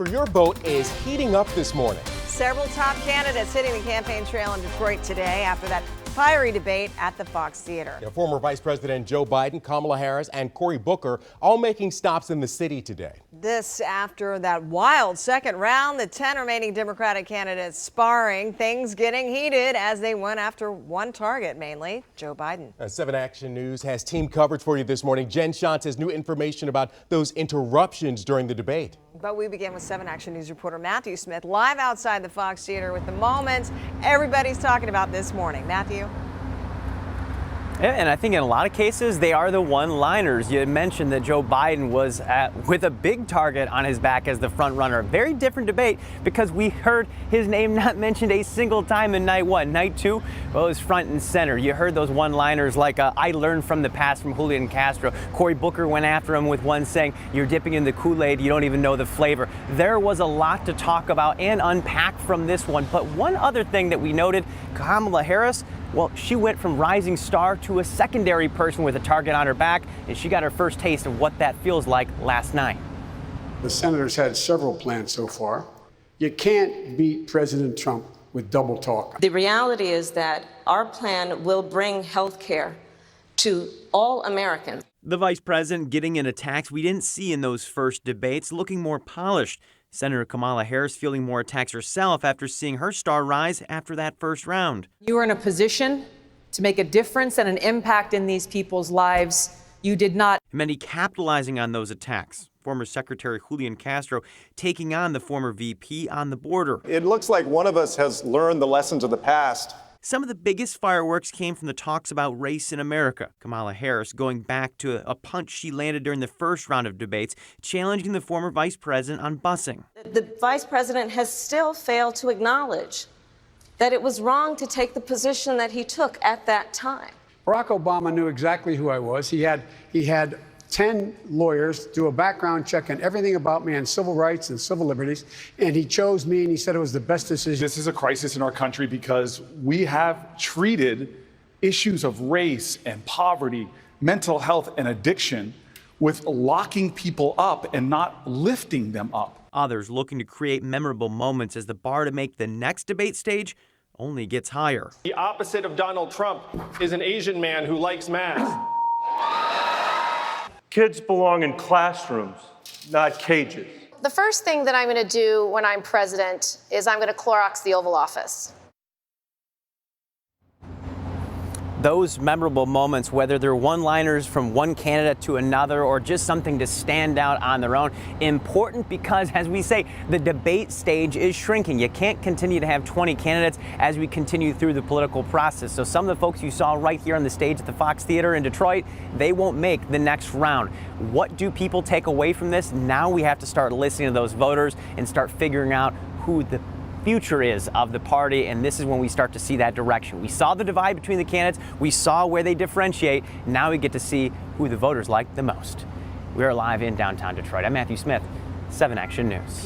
for your vote is heating up this morning. Several top candidates hitting the campaign trail in Detroit today after that fiery debate at the Fox Theater. Former Vice President Joe Biden, Kamala Harris, and Cory Booker all making stops in the city today. This after that wild second round, the 10 remaining Democratic candidates sparring, things getting heated as they went after one target, mainly Joe Biden. 7 Action News has team coverage for you this morning. Jen Shantz has new information about those interruptions during the debate. But we begin with 7 Action News reporter Matthew Smith live outside the Fox Theater with the moments everybody's talking about this morning. Matthew? Yeah, and I think in a lot of cases, they are the one-liners. You had mentioned that Joe Biden was with a big target on his back as the front runner. Very different debate because we heard his name not mentioned a single time in night one. Night two, well, it was front and center. You heard those one-liners like I learned from the past from Julian Castro. Cory Booker went after him with one saying, you're dipping in the Kool-Aid, you don't even know the flavor. There was a lot to talk about and unpack from this one. But one other thing that we noted, Kamala Harris, well, she went from rising star to a secondary person with a target on her back, and she got her first taste of what that feels like last night. The senators had several plans so far. You can't beat President Trump with double talk. The reality is that our plan will bring health care to all Americans. The vice president getting in attacks we didn't see in those first debates, looking more polished. Senator Kamala Harris feeling more attacks herself after seeing her star rise after that first round. You are in a position to make a difference and an impact in these people's lives. You did not. Many capitalizing on those attacks. Former Secretary Julian Castro taking on the former VP on the border. It looks like one of us has learned the lessons of the past. Some of the biggest fireworks came from the talks about race in America. Kamala Harris going back to a punch she landed during the first round of debates, challenging the former vice president on busing. The vice president has still failed to acknowledge that it was wrong to take the position that he took at that time. Barack Obama knew exactly who I was. He had 10 lawyers do a background check on everything about me on civil rights and civil liberties, and he chose me, and he said it was the best decision. This is a crisis in our country because we have treated issues of race and poverty, mental health and addiction with locking people up and not lifting them up. Others looking to create memorable moments as the bar to make the next debate stage only gets higher. The opposite of Donald Trump is an Asian man who likes math. Kids belong in classrooms, not cages. The first thing that I'm going to do when I'm president is I'm going to Clorox the Oval Office. Those memorable moments, whether they're one-liners from one candidate to another or just something to stand out on their own, important because, as we say, the debate stage is shrinking. You can't continue to have 20 candidates as we continue through the political process. So some of the folks you saw right here on the stage at the Fox Theater in Detroit, they won't make the next round. What do people take away from this? Now we have to start listening to those voters and start figuring out who the future is of the party, and this is when we start to see that direction. We saw the divide between the candidates, we saw where they differentiate, now we get to see who the voters like the most. We're live in downtown Detroit. I'm Matthew Smith, 7 Action News.